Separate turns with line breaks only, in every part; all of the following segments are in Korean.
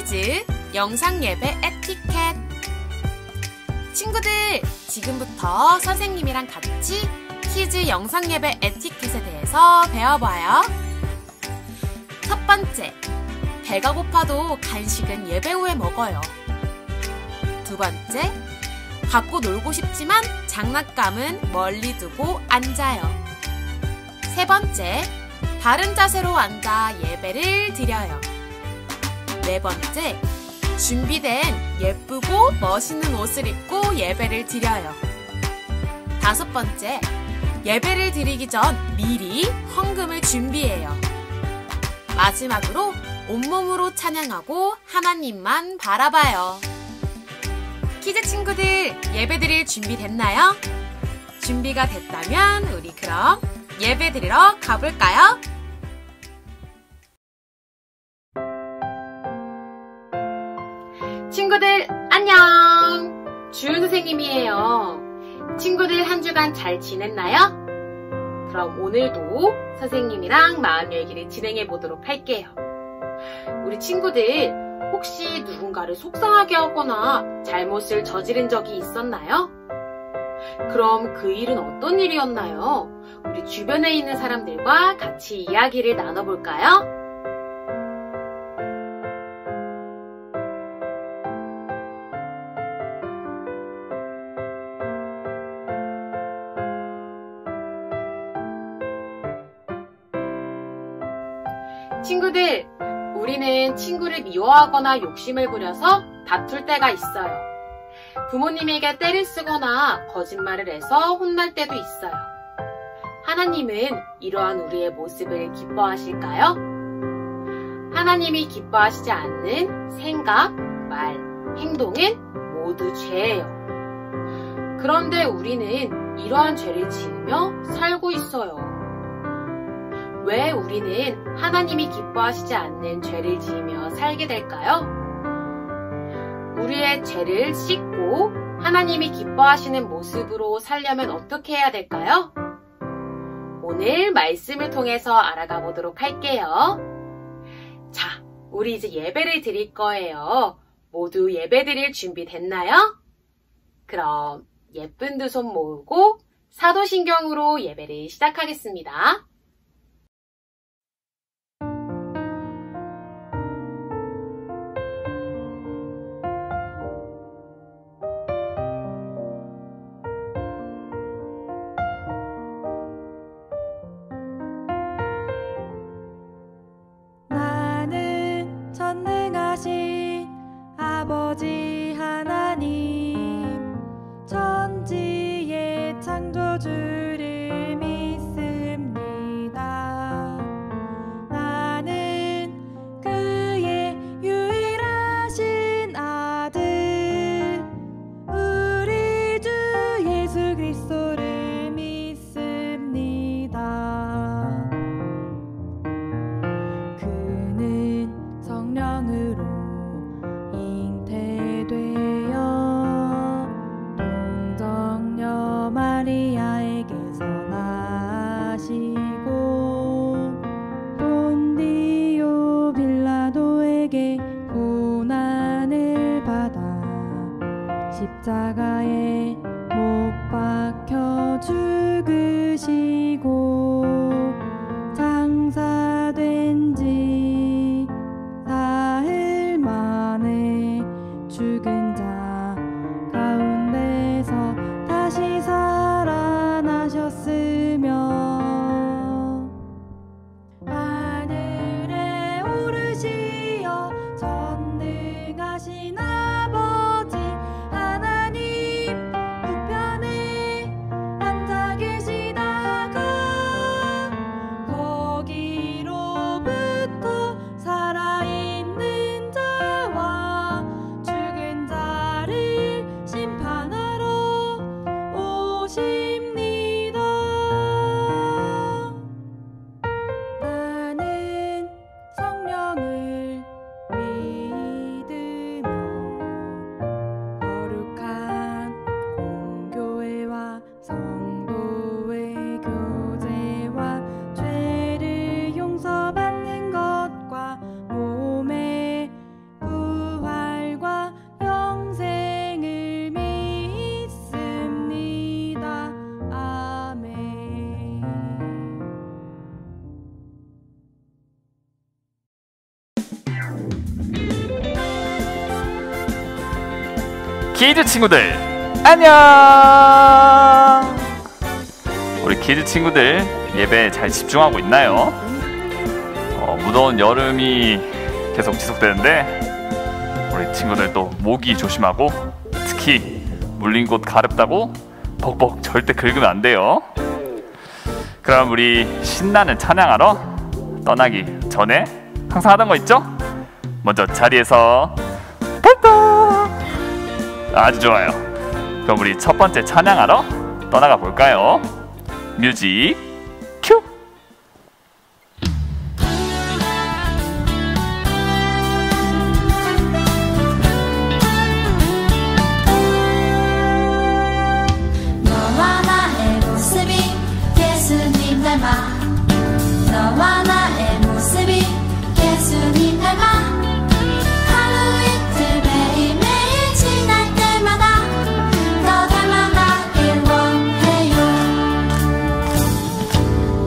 퀴즈 영상예배 에티켓. 친구들, 지금부터 선생님이랑 같이 퀴즈 영상예배 에티켓에 대해서 배워봐요. 첫 번째, 배가 고파도 간식은 예배 후에 먹어요. 두 번째, 갖고 놀고 싶지만 장난감은 멀리 두고 앉아요. 세 번째, 바른 자세로 앉아 예배를 드려요. 네 번째, 준비된 예쁘고 멋있는 옷을 입고 예배를 드려요. 다섯 번째, 예배를 드리기 전 미리 헌금을 준비해요. 마지막으로 온몸으로 찬양하고 하나님만 바라봐요. 퀴즈 친구들, 예배 드릴 준비 됐나요? 준비가 됐다면 우리 그럼 예배 드리러 가볼까요? 친구들 안녕! 주은 선생님이에요. 친구들 한 주간 잘 지냈나요? 그럼 오늘도 선생님이랑 마음 열기를 진행해 보도록 할게요. 우리 친구들 혹시 누군가를 속상하게 하거나 잘못을 저지른 적이 있었나요? 그럼 그 일은 어떤 일이었나요? 우리 주변에 있는 사람들과 같이 이야기를 나눠볼까요? 친구들, 우리는 친구를 미워하거나 욕심을 부려서 다툴 때가 있어요. 부모님에게 떼를 쓰거나 거짓말을 해서 혼날 때도 있어요. 하나님은 이러한 우리의 모습을 기뻐하실까요? 하나님이 기뻐하시지 않는 생각, 말, 행동은 모두 죄예요. 그런데 우리는 이러한 죄를 지으며 살고 있어요. 왜 우리는 하나님이 기뻐하시지 않는 죄를 지으며 살게 될까요? 우리의 죄를 씻고 하나님이 기뻐하시는 모습으로 살려면 어떻게 해야 될까요? 오늘 말씀을 통해서 알아가 보도록 할게요. 자, 우리 이제 예배를 드릴 거예요. 모두 예배 드릴 준비 됐나요? 그럼 예쁜 두 손 모으고 사도신경으로 예배를 시작하겠습니다.
아버지 하나님, 천지의 창조주를 믿습니다. 나는 그의 유일하신 아들, 우리 주 예수 그리스도를 믿습니다. 그는 성령으로 동정녀 마리아에게서 나시고 본디오 빌라도에게 고난을 받아 십자가에 못 박혀 죽으시고 장사된 지 사흘 만에 죽은 자 가운데서 다시 살아나셨으며 하늘에 오르시어 전능하신 아버지 하나님 우편에 앉아 계시다가
키즈 친구들 안녕. 우리 키즈 친구들 예배에 잘 집중하고 있나요? 무더운 여름이 계속 지속되는데 우리 친구들 또 모기 조심하고, 특히 물린 곳 가렵다고 벅벅 절대 긁으면 안 돼요. 그럼 우리 신나는 찬양하러 떠나기 전에 항상 하던 거 있죠? 먼저 자리에서 발동! 아주 좋아요. 그럼 우리 첫 번째 찬양하러 떠나가 볼까요? 뮤직 큐!
너와 나의 모습이 예수님 닮아, 너와 나의 모습이 예수님 닮아, 하루 이틀 매일매일 지날 때마다 더 닮아가길 원해요.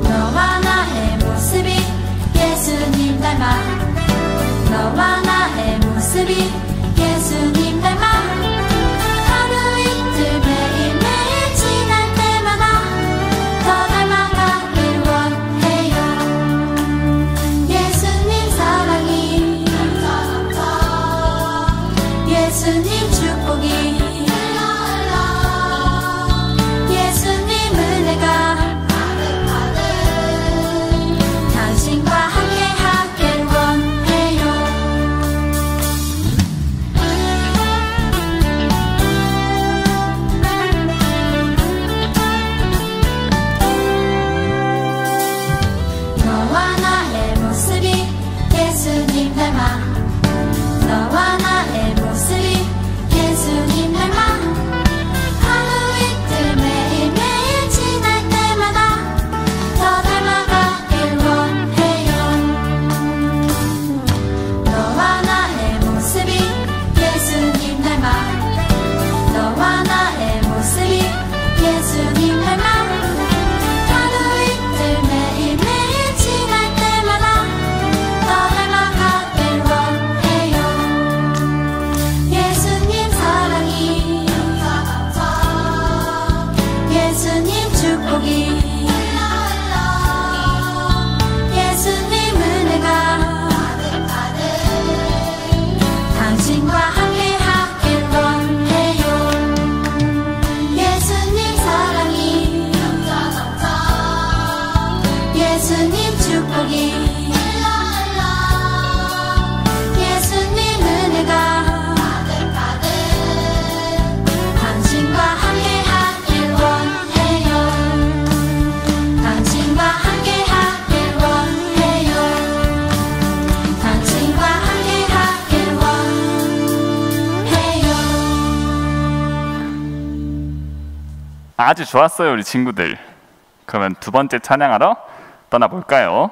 너와 나의 모습이 예수님 닮아, 너와 나의 모습이 예수님 닮아, 하루 이틀 매일매일 지날 때마다 더 닮아가길 원해요. 예수님 사랑이 예수님 축복이 예수님 은혜가 당신과 함께 하길 원해요. 너와 나의 모습이 예수님 닮아, 너와 나의 모습이 예수님 닮아, 하루 이틀 매일매일 지날 때마다 더 닮아가길 원해요. 너와 나의 모습이 예수님 닮아, 너와 나의 모습이 예수님 닮아, 하루 이틀 매일매일 지날 때마다 더 닮아가길 원해요. 예수님 사랑이 예수님 축복이 예수님 은혜가 당신과 함께 하길 원해요. 예수님 사랑이 예수님 축복이 예수님 은혜가 당신과 함께 하길 원해요. 당신과 함께 하길 원해요. 당신과 함께 하길 원해요.
아주 좋았어요, 우리 친구들. 그러면 두 번째 찬양하러 떠나볼까요?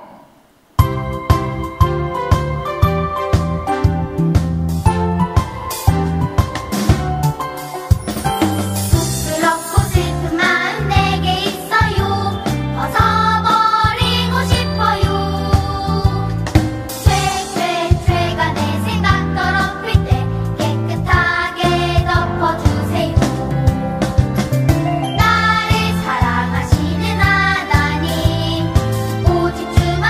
그렇고 싶은 마음 내게 있어요. 벗어버리고 싶어요. 죄가 내 생각 더럽힐 때 깨끗하게 덮어주세요. 나를 사랑하시는 하나님, 오직 주만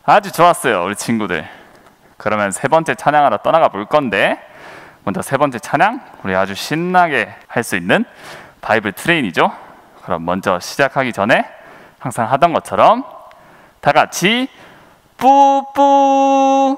아주 좋았어요, 우리 친구들. 그러면 세 번째 찬양하러 떠나가 볼 건데, 먼저 세 번째 찬양, 우리 아주 신나게 할 수 있는 바이블 트레인이죠. 그럼 먼저 시작하기 전에 항상 하던 것처럼 다 같이 뿌뿌.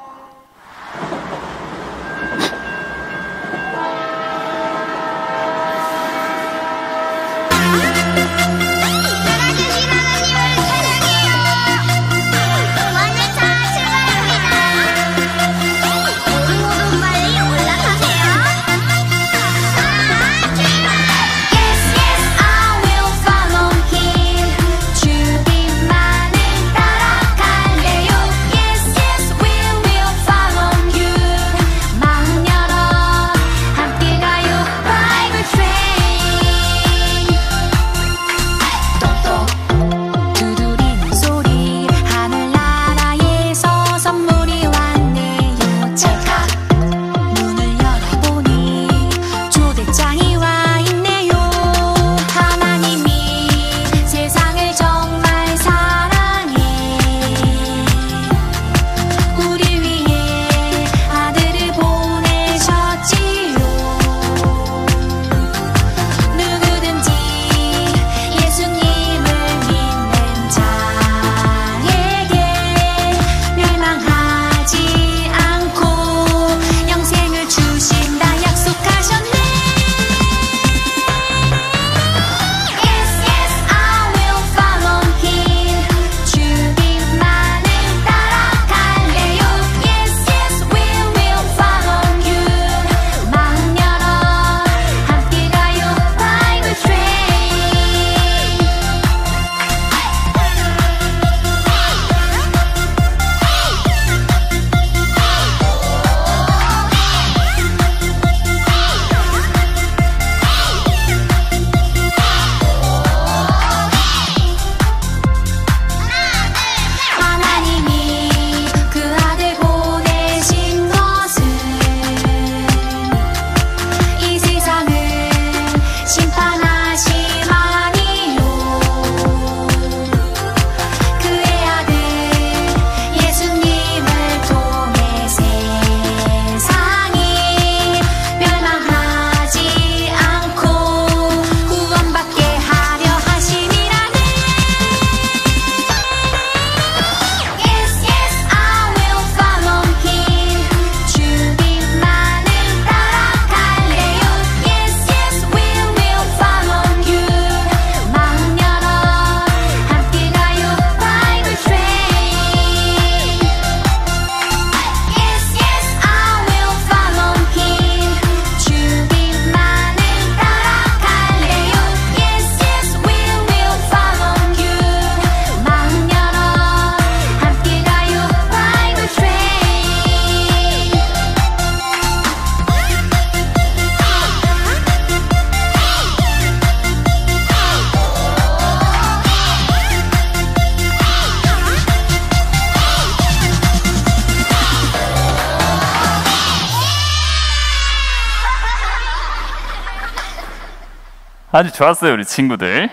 아주 좋았어요, 우리 친구들.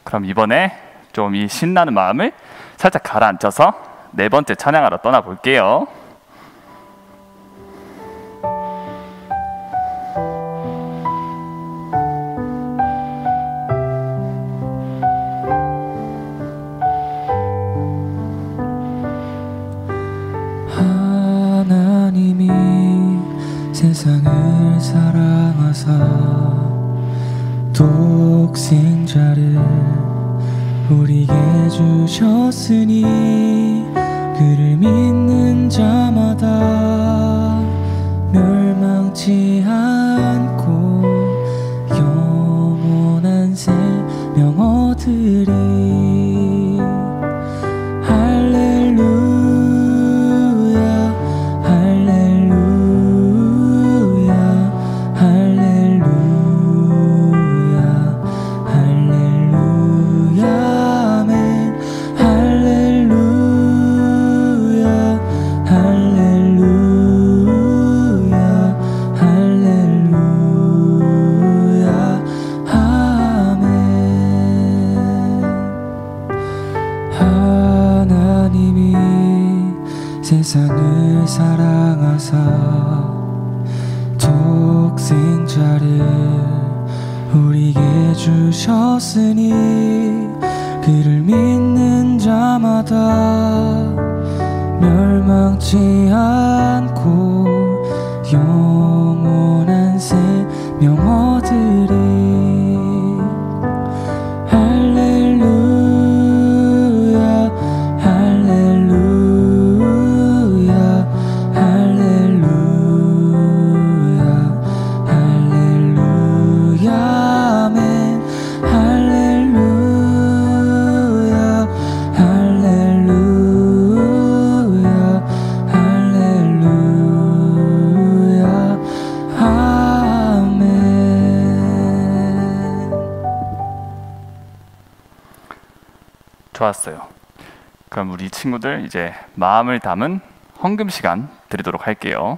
그럼 이번에 좀 이 신나는 마음을 살짝 가라앉혀서 네 번째 찬양하러 떠나볼게요.
하나님이 세상을 사랑하사 독생자를 우리에게 주셨으니 그를 믿는 자마다 멸망치 않고 영원한 생명 얻으리. 할렐루야 사랑하사 독생자를 우리에게 주셨으니 그를 믿는 자마다 멸망치 않고 영원한 생명 얻으리. 할렐루야 할렐루야 할렐루야 할렐루야 아멘. 할렐루야 할렐루야 할렐루야 아멘.
좋았어요. 그럼 우리 친구들 이제 마음을 담은 헌금 시간 드리도록 할게요.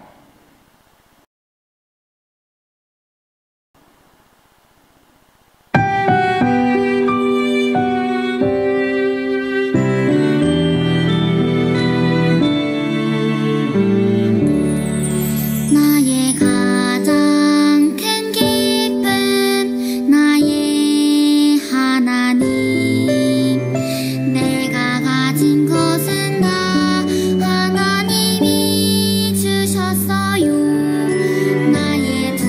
나의 가장 큰 기쁨 나의 하나님 내가 가진 것은 다 하나님이 주셨어요. 나의 두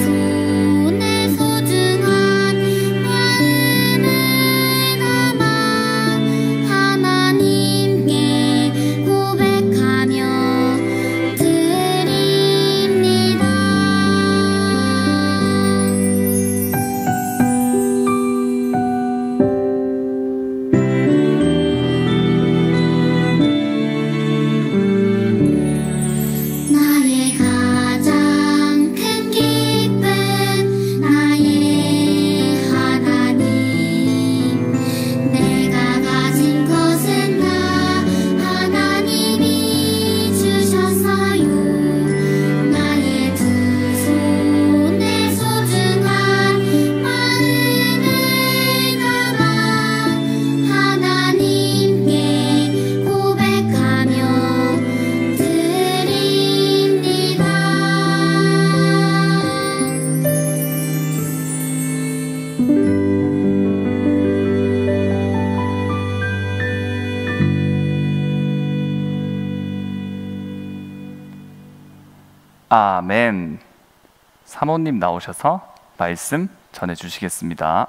손에 소중한 마음을 담아 하나님께 고백하며 드립니다. 나의 가장 큰 기쁨 나의 하나님 내가 가진 것은 다 하나님이 주셨어요. 나의 두 손에 소중한 마음을 담아 하나님께 고백하며 드립니다.
아멘. 사모님 나오셔서 말씀 전해주시겠습니다.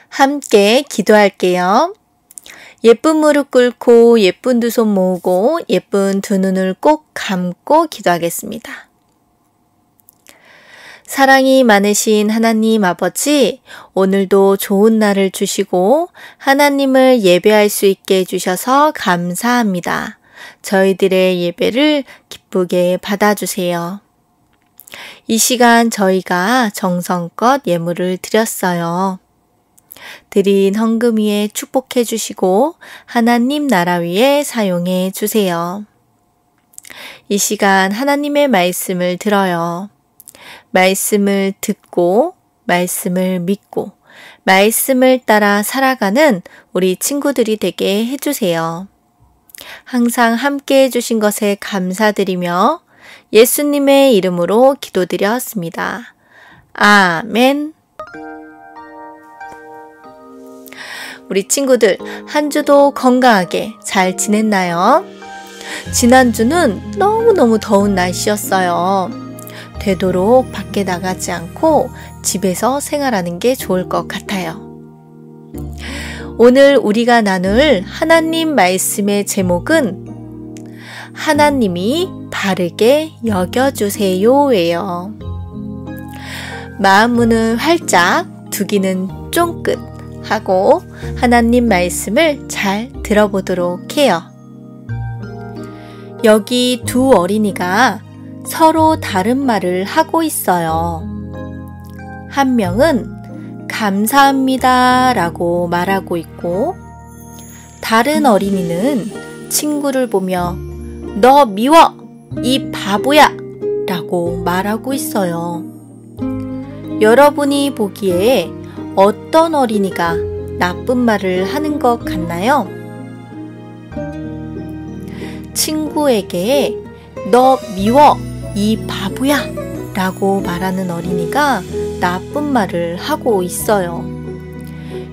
함께 기도할게요. 예쁜 무릎 꿇고 예쁜 두 손 모으고 예쁜 두 눈을 꼭 감고 기도하겠습니다. 사랑이 많으신 하나님 아버지, 오늘도 좋은 날을 주시고 하나님을 예배할 수 있게 해주셔서 감사합니다. 저희들의 예배를 기쁘게 받아주세요. 이 시간 저희가 정성껏 예물을 드렸어요. 드린 헌금 위에 축복해 주시고 하나님 나라 위에 사용해 주세요. 이 시간 하나님의 말씀을 들어요. 말씀을 듣고 말씀을 믿고 말씀을 따라 살아가는 우리 친구들이 되게 해주세요. 항상 함께 해주신 것에 감사드리며 예수님의 이름으로 기도드렸습니다. 아멘. 우리 친구들 한 주도 건강하게 잘 지냈나요? 지난주는 너무너무 더운 날씨였어요. 되도록 밖에 나가지 않고 집에서 생활하는 게 좋을 것 같아요. 오늘 우리가 나눌 하나님 말씀의 제목은 하나님이 바르게 여겨주세요예요. 마음 문을 활짝, 두 귀는 쫑긋 하고 하나님 말씀을 잘 들어보도록 해요. 여기 두 어린이가 서로 다른 말을 하고 있어요. 한 명은 감사합니다 라고 말하고 있고, 다른 어린이는 친구를 보며 너 미워! 이 바보야! 라고 말하고 있어요. 여러분이 보기에 어떤 어린이가 나쁜 말을 하는 것 같나요? 친구에게 너 미워, 이 바보야 라고 말하는 어린이가 나쁜 말을 하고 있어요.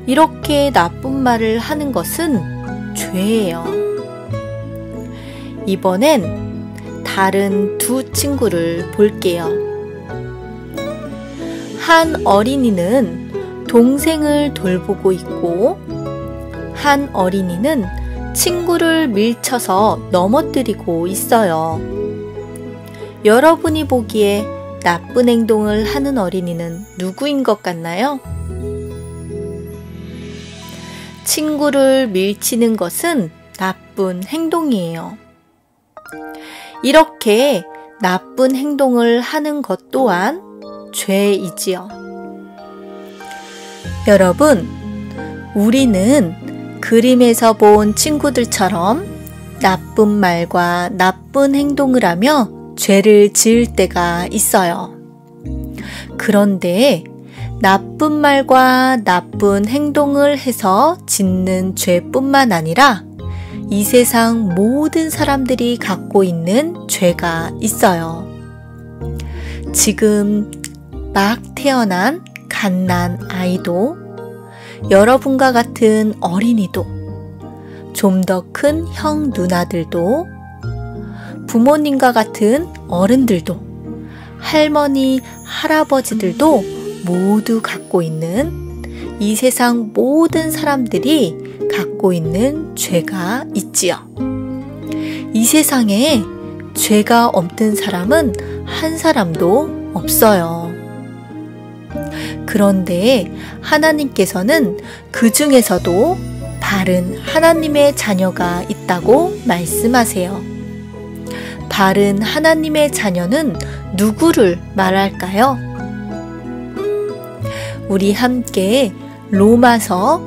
이렇게 나쁜 말을 하는 것은 죄예요. 이번엔 다른 두 친구를 볼게요. 한 어린이는 동생을 돌보고 있고, 한 어린이는 친구를 밀쳐서 넘어뜨리고 있어요. 여러분이 보기에 나쁜 행동을 하는 어린이는 누구인 것 같나요? 친구를 밀치는 것은 나쁜 행동이에요. 이렇게 나쁜 행동을 하는 것 또한 죄이지요. 여러분, 우리는 그림에서 본 친구들처럼 나쁜 말과 나쁜 행동을 하며 죄를 지을 때가 있어요. 그런데 나쁜 말과 나쁜 행동을 해서 짓는 죄뿐만 아니라 이 세상 모든 사람들이 갖고 있는 죄가 있어요. 지금 막 태어난 갓난 아이도, 여러분과 같은 어린이도, 좀 더 큰 형 누나들도, 부모님과 같은 어른들도, 할머니, 할아버지들도 모두 갖고 있는, 이 세상 모든 사람들이 갖고 있는 죄가 있지요. 이 세상에 죄가 없는 사람은 한 사람도 없어요. 그런데 하나님께서는 그 중에서도 바른 하나님의 자녀가 있다고 말씀하세요. 바른 하나님의 자녀는 누구를 말할까요? 우리 함께 로마서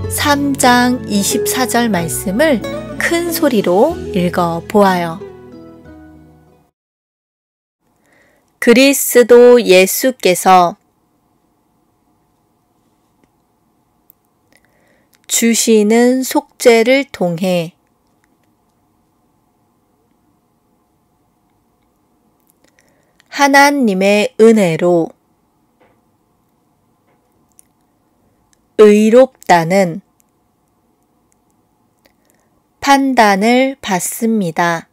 3장 24절 말씀을 큰 소리로 읽어 보아요. 그리스도 예수께서 주시는 속죄를 통해 하나님의 은혜로 의롭다는 판단을 받습니다.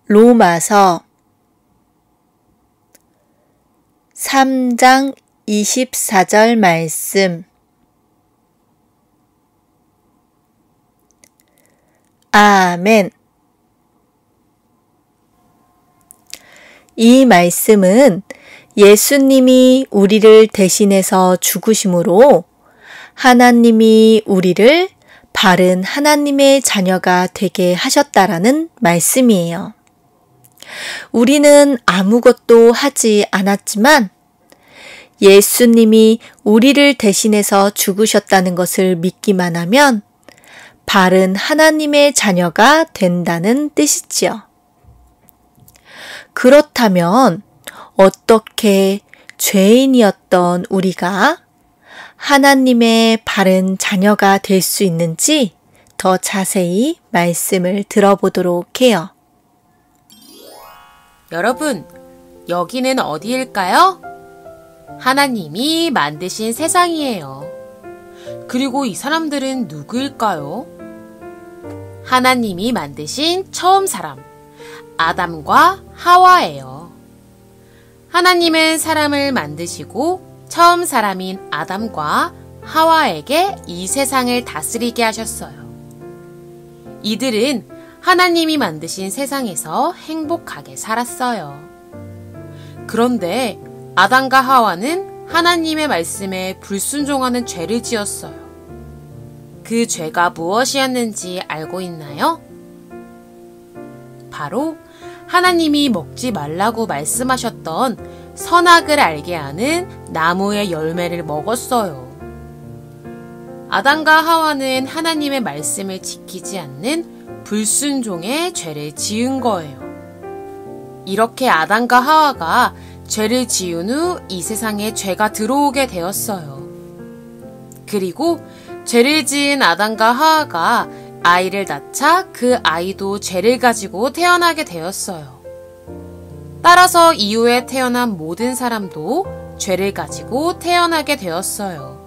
로마서 3장 24절 말씀. 아멘. 이 말씀은 예수님이 우리를 대신해서 죽으심으로 하나님이 우리를 바른 하나님의 자녀가 되게 하셨다라는 말씀이에요. 우리는 아무것도 하지 않았지만 예수님이 우리를 대신해서 죽으셨다는 것을 믿기만 하면 바른 하나님의 자녀가 된다는 뜻이지요. 그렇다면 어떻게 죄인이었던 우리가 하나님의 바른 자녀가 될 수 있는지 더 자세히 말씀을 들어보도록 해요.
여러분, 여기는 어디일까요? 하나님이 만드신 세상이에요. 그리고 이 사람들은 누구일까요? 하나님이 만드신 처음 사람, 아담과 하와예요. 하나님은 사람을 만드시고 처음 사람인 아담과 하와에게 이 세상을 다스리게 하셨어요. 이들은 하나님이 만드신 세상에서 행복하게 살았어요. 그런데 아담과 하와는 하나님의 말씀에 불순종하는 죄를 지었어요. 그 죄가 무엇이었는지 알고 있나요? 바로 하나님이 먹지 말라고 말씀하셨던 선악을 알게 하는 나무의 열매를 먹었어요. 아담과 하와는 하나님의 말씀을 지키지 않는 불순종의 죄를 지은 거예요. 이렇게 아담과 하와가 죄를 지은 후 이 세상에 죄가 들어오게 되었어요. 그리고 죄를 지은 아담과 하와가 아이를 낳자 그 아이도 죄를 가지고 태어나게 되었어요. 따라서 이후에 태어난 모든 사람도 죄를 가지고 태어나게 되었어요.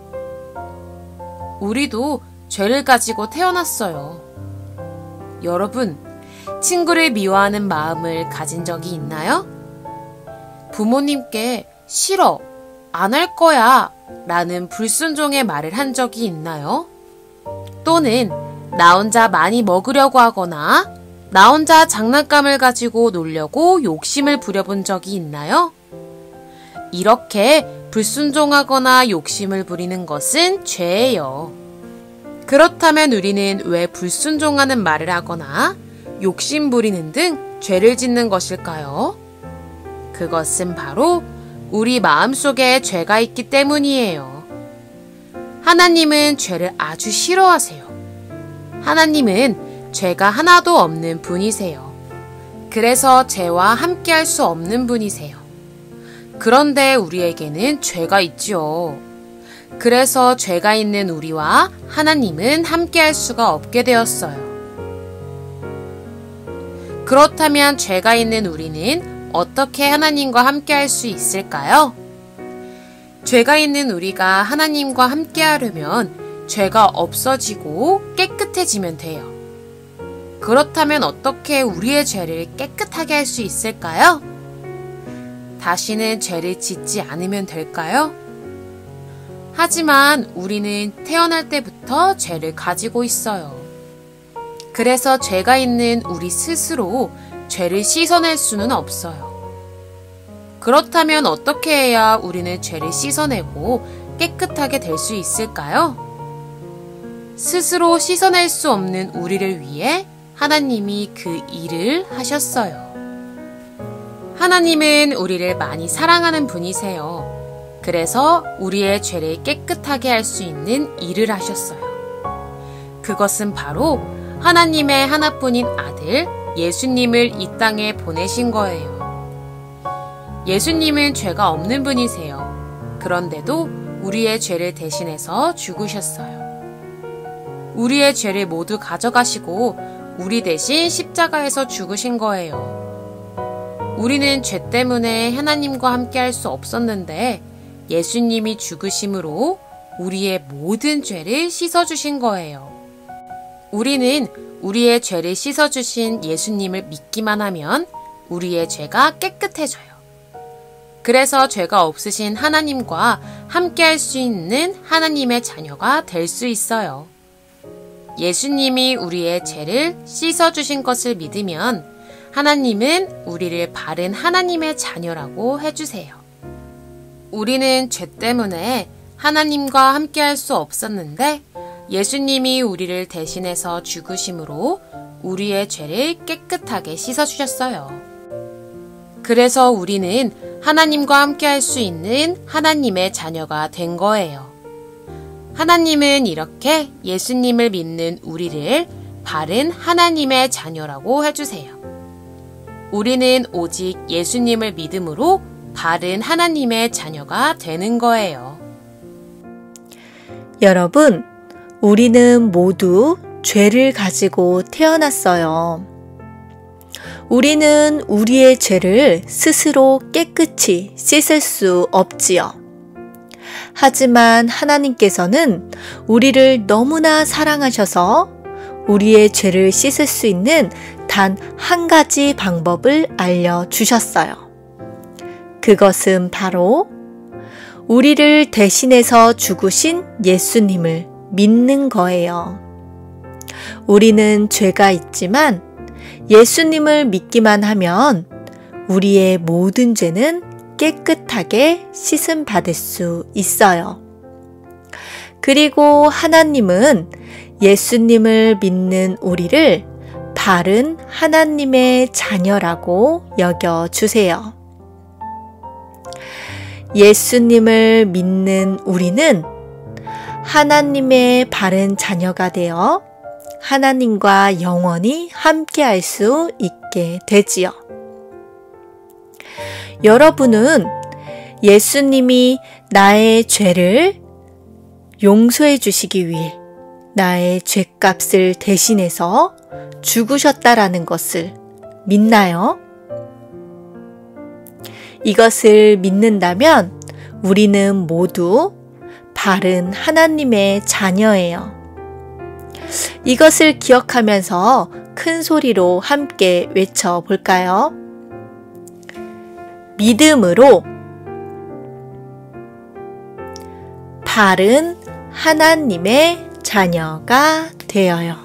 우리도 죄를 가지고 태어났어요. 여러분, 친구를 미워하는 마음을 가진 적이 있나요? 부모님께 싫어, 안 할 거야 라는 불순종의 말을 한 적이 있나요? 또는 나 혼자 많이 먹으려고 하거나 나 혼자 장난감을 가지고 놀려고 욕심을 부려본 적이 있나요? 이렇게 불순종하거나 욕심을 부리는 것은 죄예요. 그렇다면 우리는 왜 불순종하는 말을 하거나 욕심 부리는 등 죄를 짓는 것일까요? 그것은 바로 우리 마음속에 죄가 있기 때문이에요. 하나님은 죄를 아주 싫어하세요. 하나님은 죄가 하나도 없는 분이세요. 그래서 죄와 함께할 수 없는 분이세요. 그런데 우리에게는 죄가 있지요. 그래서 죄가 있는 우리와 하나님은 함께할 수가 없게 되었어요. 그렇다면 죄가 있는 우리는 어떻게 하나님과 함께할 수 있을까요? 죄가 있는 우리가 하나님과 함께하려면 죄가 없어지고 깨끗해지면 돼요. 그렇다면 어떻게 우리의 죄를 깨끗하게 할 수 있을까요? 다시는 죄를 짓지 않으면 될까요? 하지만 우리는 태어날 때부터 죄를 가지고 있어요. 그래서 죄가 있는 우리 스스로 죄를 씻어낼 수는 없어요. 그렇다면 어떻게 해야 우리는 죄를 씻어내고 깨끗하게 될 수 있을까요? 스스로 씻어낼 수 없는 우리를 위해 하나님이 그 일을 하셨어요. 하나님은 우리를 많이 사랑하는 분이세요. 그래서 우리의 죄를 깨끗하게 할 수 있는 일을 하셨어요. 그것은 바로 하나님의 하나뿐인 아들 예수님을 이 땅에 보내신 거예요. 예수님은 죄가 없는 분이세요. 그런데도 우리의 죄를 대신해서 죽으셨어요. 우리의 죄를 모두 가져가시고 우리 대신 십자가에서 죽으신 거예요. 우리는 죄 때문에 하나님과 함께 할 수 없었는데 예수님이 죽으심으로 우리의 모든 죄를 씻어주신 거예요. 우리는 우리의 죄를 씻어주신 예수님을 믿기만 하면 우리의 죄가 깨끗해져요. 그래서 죄가 없으신 하나님과 함께 할 수 있는 하나님의 자녀가 될 수 있어요. 예수님이 우리의 죄를 씻어주신 것을 믿으면 하나님은 우리를 바른 하나님의 자녀라고 해주세요. 우리는 죄 때문에 하나님과 함께 할 수 없었는데 예수님이 우리를 대신해서 죽으심으로 우리의 죄를 깨끗하게 씻어주셨어요. 그래서 우리는 하나님과 함께 할 수 있는 하나님의 자녀가 된 거예요. 하나님은 이렇게 예수님을 믿는 우리를 바른 하나님의 자녀라고 해주세요. 우리는 오직 예수님을 믿음으로 바른 하나님의 자녀가 되는 거예요.
여러분, 우리는 모두 죄를 가지고 태어났어요. 우리는 우리의 죄를 스스로 깨끗이 씻을 수 없지요. 하지만 하나님께서는 우리를 너무나 사랑하셔서 우리의 죄를 씻을 수 있는 단 한 가지 방법을 알려주셨어요. 그것은 바로 우리를 대신해서 죽으신 예수님을 믿는 거예요. 우리는 죄가 있지만 예수님을 믿기만 하면 우리의 모든 죄는 깨끗하게 씻음 받을 수 있어요. 그리고 하나님은 예수님을 믿는 우리를 바른 하나님의 자녀라고 여겨주세요. 예수님을 믿는 우리는 하나님의 바른 자녀가 되어 하나님과 영원히 함께할 수 있게 되지요. 여러분은 예수님이 나의 죄를 용서해 주시기 위해 나의 죄값을 대신해서 죽으셨다라는 것을 믿나요? 이것을 믿는다면 우리는 모두 바른 하나님의 자녀예요. 이것을 기억하면서 큰 소리로 함께 외쳐볼까요? 믿음으로 바른 하나님의 자녀가 되어요.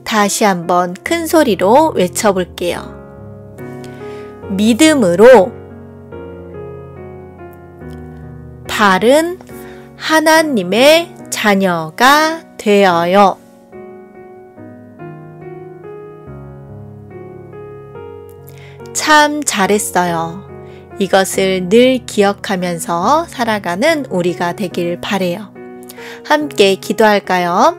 다시 한번 큰 소리로 외쳐볼게요. 믿음으로 바른 하나님의 자녀가 되어요. 참 잘했어요. 이것을 늘 기억하면서 살아가는 우리가 되길 바래요. 함께 기도할까요?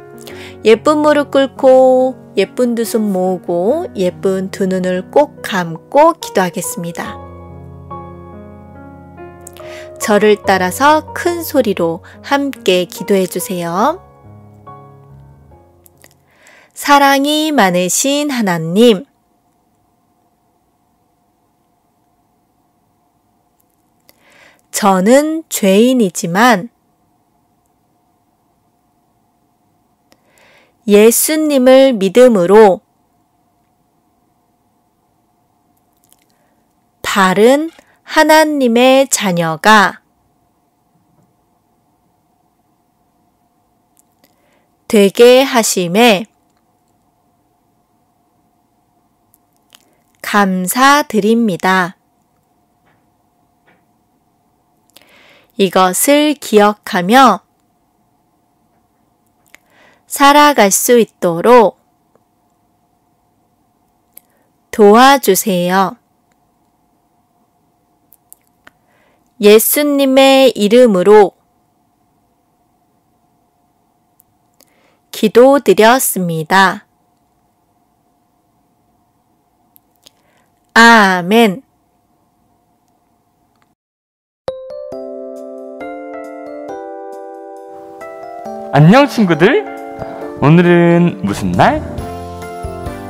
예쁜 무릎 꿇고 예쁜 두 손 모으고 예쁜 두 눈을 꼭 감고 기도하겠습니다. 저를 따라서 큰 소리로 함께 기도해 주세요. 사랑이 많으신 하나님, 저는 죄인이지만 예수님을 믿음으로 바른 하나님의 자녀가 되게 하심에 감사드립니다. 이것을 기억하며 살아갈 수 있도록 도와주세요. 예수님의 이름으로 기도드렸습니다. 아멘.
안녕 친구들. 오늘은 무슨 날?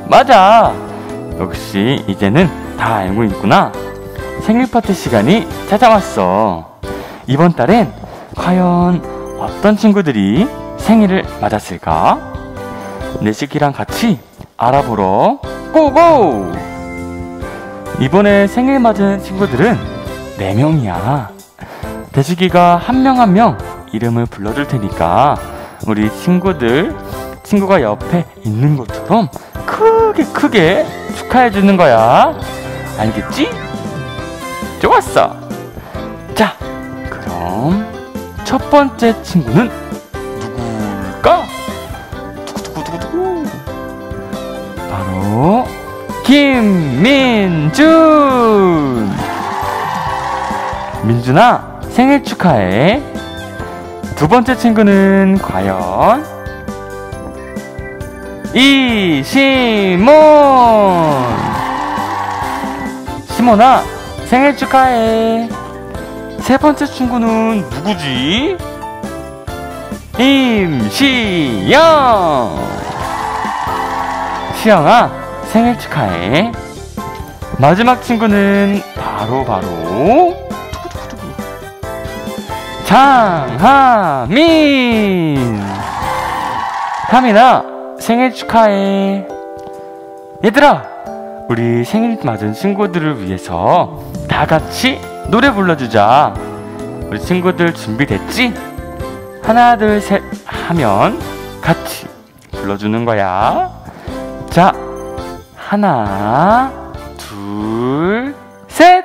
맞아. 역시 이제는 다 알고 있구나. 생일 파티 시간이 찾아왔어. 이번 달엔 과연 어떤 친구들이 생일을 맞았을까? 내식이랑 같이 알아보러 고고! 이번에 생일 맞은 친구들은 4명이야. 내식이가 한 명 한 명 이름을 불러줄 테니까 우리 친구가 옆에 있는 것처럼 크게 축하해주는 거야. 알겠지? 좋았어. 자, 그럼 첫 번째 친구는 누굴까? 두구두구두구두구. 바로 김민준. 민준아, 생일 축하해. 두 번째 친구는 과연 이시몬. 시몬아, 생일 축하해. 세 번째 친구는 누구지? 임시영. 시영아, 생일 축하해. 마지막 친구는 바로 장하민. 하민아, 생일 축하해. 얘들아, 우리 생일 맞은 친구들을 위해서 다 같이 노래 불러주자. 우리 친구들 준비됐지? 하나 둘 셋 하면 같이 불러주는 거야. 자, 하나 둘 셋.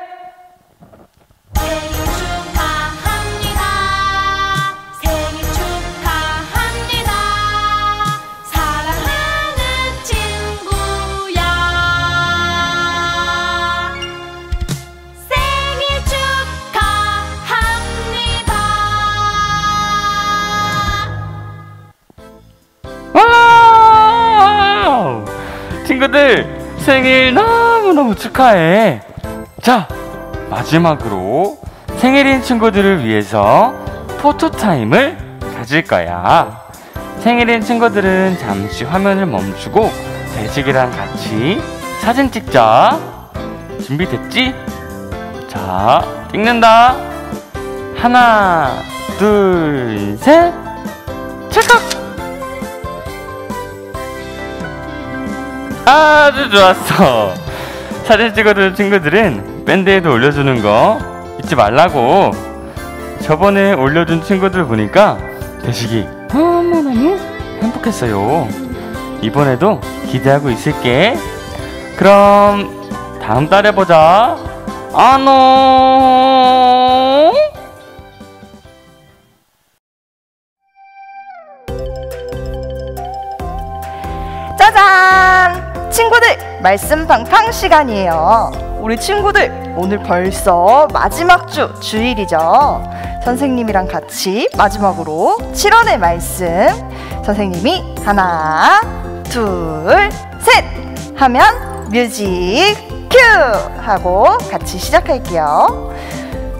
친구들,
생일 너무너무 축하해. 자, 마지막으로 생일인 친구들을 위해서 포토타임을 가질 거야. 생일인 친구들은 잠시 화면을 멈추고 대식이랑 같이 사진 찍자. 준비됐지? 자, 찍는다. 하나, 둘, 셋. 찰칵. 아주 좋았어. 사진 찍어준 친구들은 밴드에도 올려주는 거 잊지 말라고. 저번에 올려준 친구들 보니까 대식이 너무너무 행복했어요. 이번에도 기대하고 있을게. 그럼 다음 달에 보자. 안녕.
짜잔! 친구들, 말씀 팡팡 시간이에요. 우리 친구들, 오늘 벌써 마지막 주 주일이죠. 선생님이랑 같이 마지막으로 7원의 말씀, 선생님이 하나, 둘, 셋 하면 뮤직 큐! 하고 같이 시작할게요.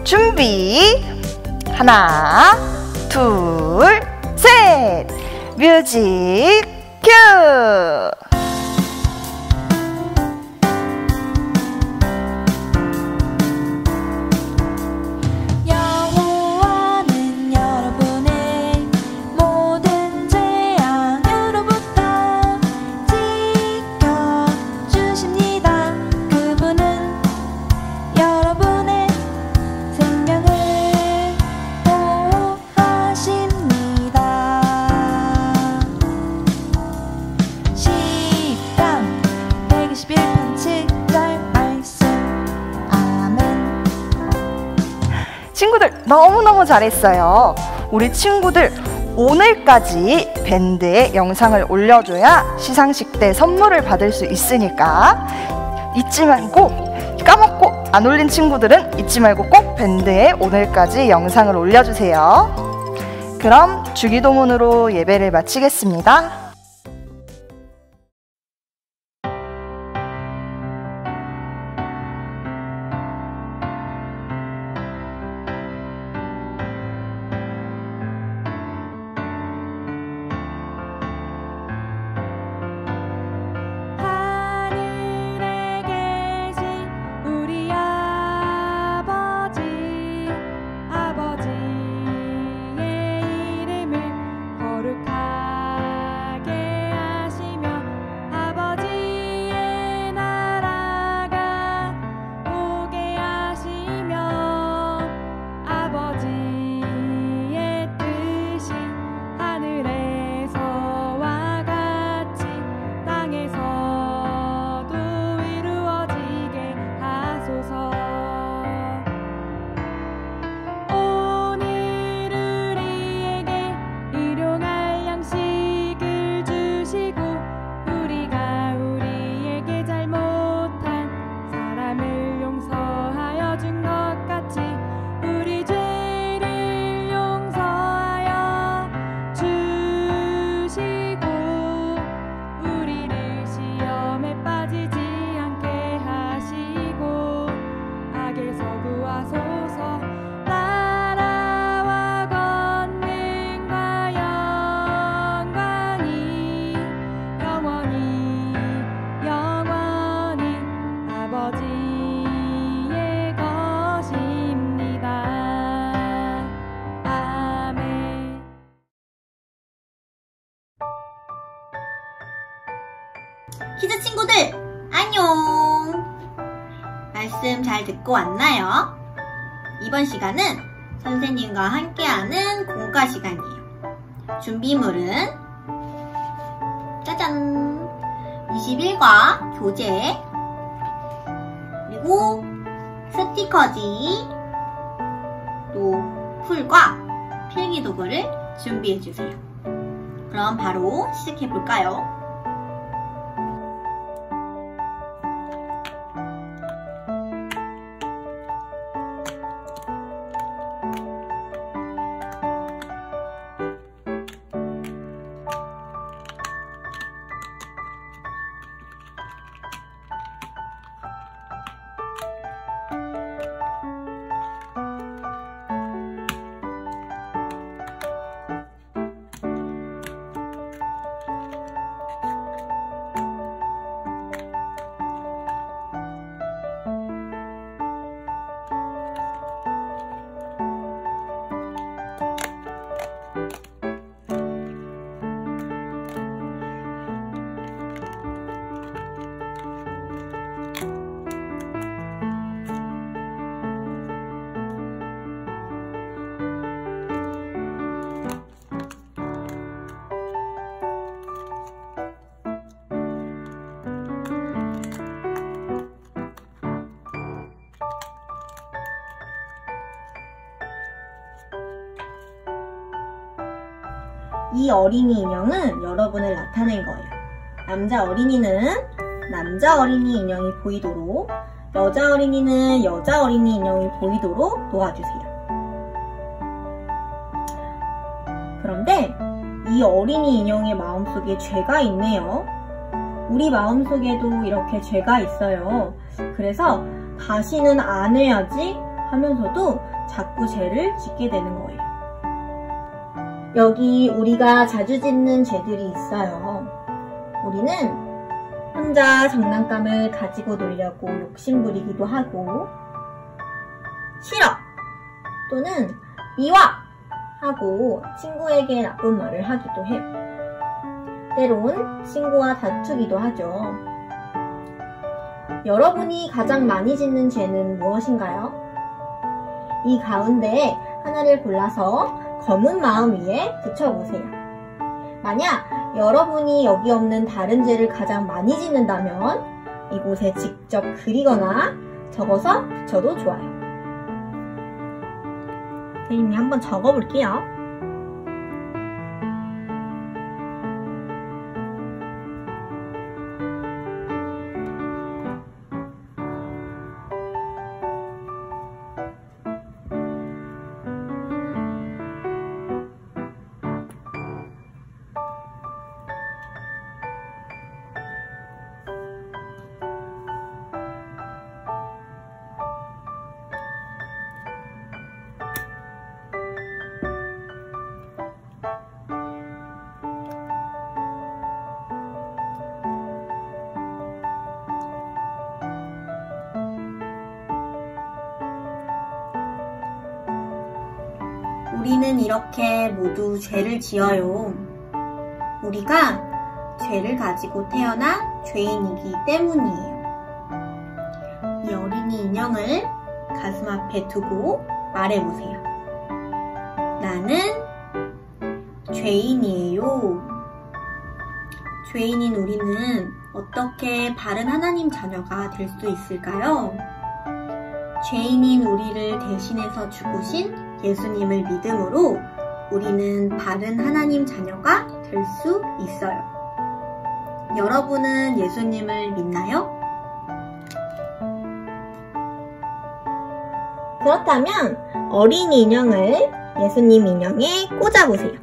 준비, 하나, 둘, 셋. 뮤직 큐!
여호와는 여러분의 모든 재앙으로부터 지켜주십니다. 그분은 여러분의 생명을 보호하십니다. 시편 121편 7절 말씀. 아멘.
친구들 너무너무 잘했어요. 우리 친구들 오늘까지 밴드에 영상을 올려줘야 시상식 때 선물을 받을 수 있으니까 잊지 말고, 까먹고 안 올린 친구들은 잊지 말고 꼭 밴드에 오늘까지 영상을 올려주세요. 그럼 주기도문으로 예배를 마치겠습니다.
하늘에 계신 우리 아버지, 아버지의 이름을 거룩하게 하시며 아버지의 나라가 오게 하시며 아버지의 뜻이 하늘에서와 같이 땅에서도 이루어지게 하소서. 오늘 우리에게 일용할 양식을 주시고 우리가 우리에게 잘못한 사람을 용서하여 준 것 같이 우리 죄를 용서하여 주시고 우리를 시험에 빠지지 않게 하시고 악에서 구하소서. 나라와 권능과 영광이 영원히 영원히 아버지의 것입니다. 아멘.
키즈 친구들, 안녕! 말씀 잘 듣고 왔나요? 이번 시간은 선생님과 함께하는 공과 시간이에요. 준비물은 짜잔! 21과 교재, 그리고 스티커지, 또 풀과 필기도구를 준비해주세요. 그럼 바로 시작해볼까요? 이 어린이 인형은 여러분을 나타낸 거예요. 남자 어린이는 남자 어린이 인형이 보이도록, 여자 어린이는 여자 어린이 인형이 보이도록 도와주세요. 그런데 이 어린이 인형의 마음속에 죄가 있네요. 우리 마음속에도 이렇게 죄가 있어요. 그래서 다시는 안 해야지 하면서도 자꾸 죄를 짓게 되는 거예요. 여기 우리가 자주 짓는 죄들이 있어요. 우리는 혼자 장난감을 가지고 놀려고 욕심부리기도 하고, 싫어 또는 미워 하고 친구에게 나쁜 말을 하기도 해요. 때론 친구와 다투기도 하죠. 여러분이 가장 많이 짓는 죄는 무엇인가요? 이 가운데 하나를 골라서 검은 마음 위에 붙여보세요. 만약 여러분이 여기 없는 다른 죄를 가장 많이 짓는다면 이곳에 직접 그리거나 적어서 붙여도 좋아요. 선생님이 한번 적어볼게요. 우리는 이렇게 모두 죄를 지어요. 우리가 죄를 가지고 태어난 죄인이기 때문이에요. 이 어린이 인형을 가슴 앞에 두고 말해보세요. 나는 죄인이에요. 죄인인 우리는 어떻게 바른 하나님 자녀가 될 수 있을까요? 죄인인 우리를 대신해서 죽으신 예수님을 믿음으로 우리는 바른 하나님 자녀가 될 수 있어요. 여러분은 예수님을 믿나요? 그렇다면 어린이 인형을 예수님 인형에 꽂아보세요.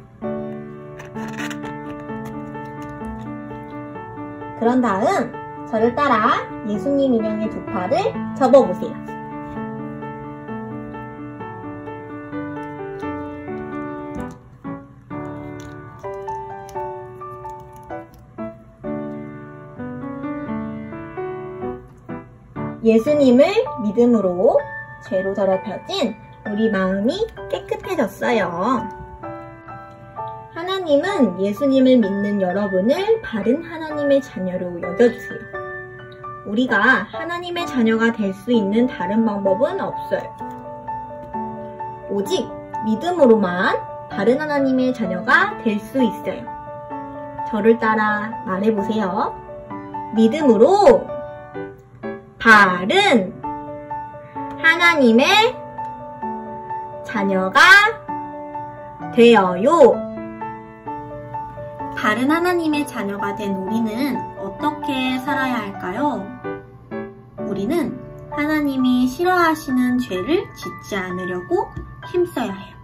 그런 다음 저를 따라 예수님 인형의 두 팔을 접어보세요. 예수님을 믿음으로 죄로 더럽혀진 우리 마음이 깨끗해졌어요. 하나님은 예수님을 믿는 여러분을 바른 하나님의 자녀로 여겨주세요. 우리가 하나님의 자녀가 될 수 있는 다른 방법은 없어요. 오직 믿음으로만 바른 하나님의 자녀가 될 수 있어요. 저를 따라 말해보세요. 믿음으로 바른 하나님의 자녀가 되어요. 바른 하나님의 자녀가 된 우리는 어떻게 살아야 할까요? 우리는 하나님이 싫어하시는 죄를 짓지 않으려고 힘써야 해요.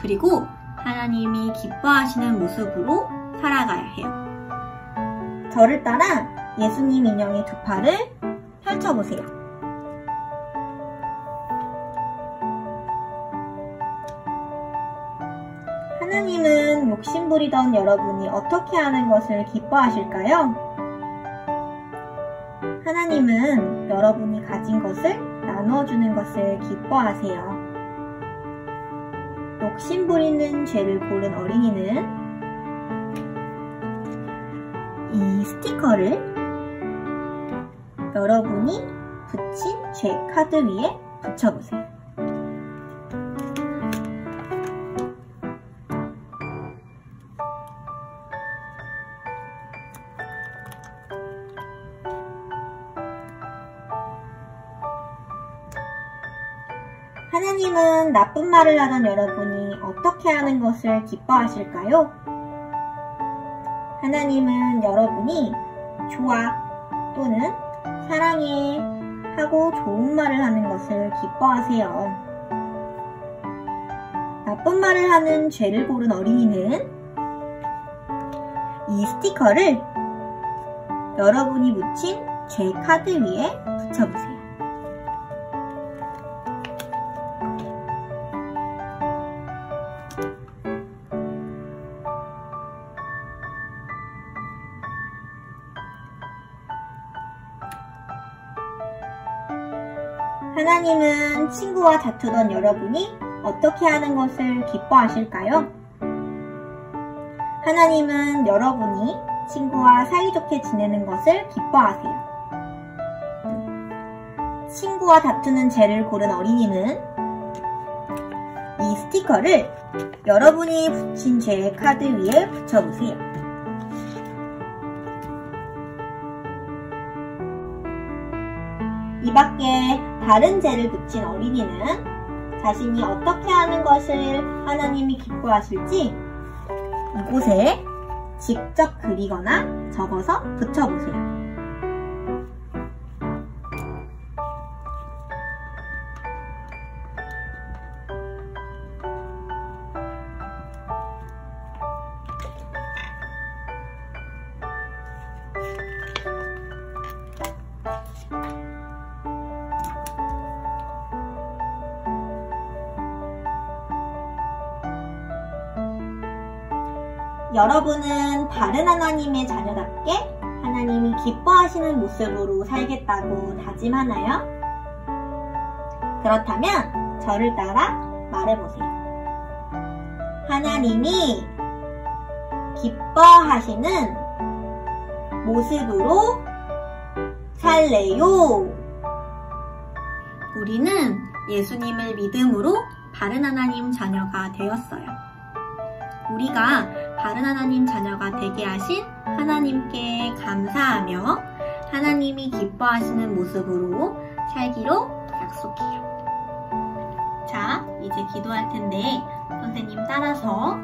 그리고 하나님이 기뻐하시는 모습으로 살아가야 해요. 저를 따라 예수님 인형의 두 팔을 펼쳐보세요. 하나님은 욕심부리던 여러분이 어떻게 하는 것을 기뻐하실까요? 하나님은 여러분이 가진 것을 나눠주는 것을 기뻐하세요. 욕심부리는 죄를 고른 어린이는 이 스티커를 여러분이 붙인 죄 카드 위에 붙여보세요. 하나님은 나쁜 말을 하던 여러분이 어떻게 하는 것을 기뻐하실까요? 하나님은 여러분이 좋아 또는 사랑해 하고 좋은 말을 하는 것을 기뻐하세요. 나쁜 말을 하는 죄를 고른 어린이는 이 스티커를 여러분이 묻힌 죄 카드 위에 붙여보세요. 하나님은 친구와 다투던 여러분이 어떻게 하는 것을 기뻐하실까요? 하나님은 여러분이 친구와 사이좋게 지내는 것을 기뻐하세요. 친구와 다투는 죄를 고른 어린이는 이 스티커를 여러분이 붙인 죄의 카드 위에 붙여보세요. 이 밖에 다른 죄를 붙인 어린이는 자신이 어떻게 하는 것을 하나님이 기뻐하실지 이곳에 직접 그리거나 적어서 붙여보세요. 여러분은 바른 하나님의 자녀답게 하나님이 기뻐하시는 모습으로 살겠다고 다짐하나요? 그렇다면 저를 따라 말해보세요. 하나님이 기뻐하시는 모습으로 살래요. 우리는 예수님을 믿음으로 바른 하나님 자녀가 되었어요. 우리가 바른 하나님 자녀가 되게 하신 하나님께 감사하며 하나님이 기뻐하시는 모습으로 살기로 약속해요. 자, 이제 기도할 텐데 선생님 따라서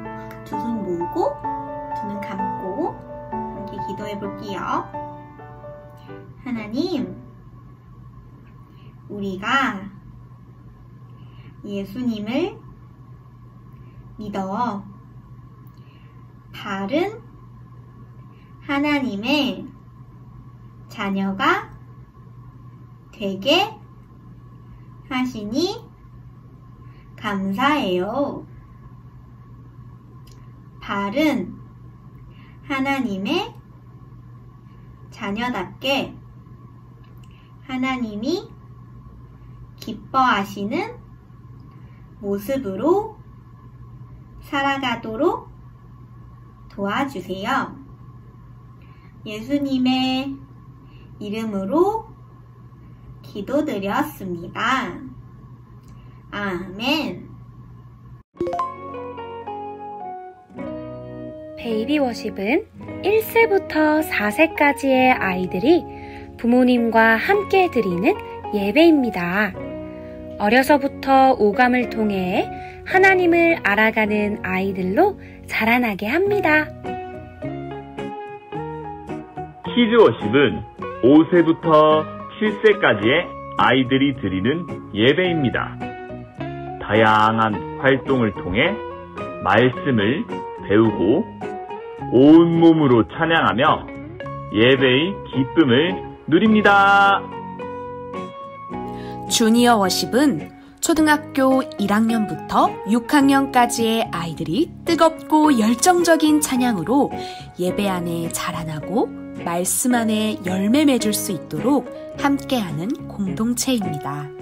두 손 모으고 두 눈 감고 함께 기도해 볼게요. 하나님, 우리가 예수님을 믿어 바른 하나님의 자녀가 되게 하시니 감사해요. 바른 하나님의 자녀답게 하나님이 기뻐하시는 모습으로 살아가도록 도와주세요. 예수님의 이름으로 기도드렸습니다. 아멘.
베이비 워십은 1세부터 4세까지의 아이들이 부모님과 함께 드리는 예배입니다. 어려서부터 오감을 통해 하나님을 알아가는 아이들로 자라나게 합니다.
키즈워십은 5세부터 7세까지의 아이들이 드리는 예배입니다. 다양한 활동을 통해 말씀을 배우고 온몸으로 찬양하며 예배의 기쁨을 누립니다.
주니어 워십은 초등학교 1학년부터 6학년까지의 아이들이 뜨겁고 열정적인 찬양으로 예배 안에 자라나고 말씀 안에 열매 맺을 수 있도록 함께하는 공동체입니다.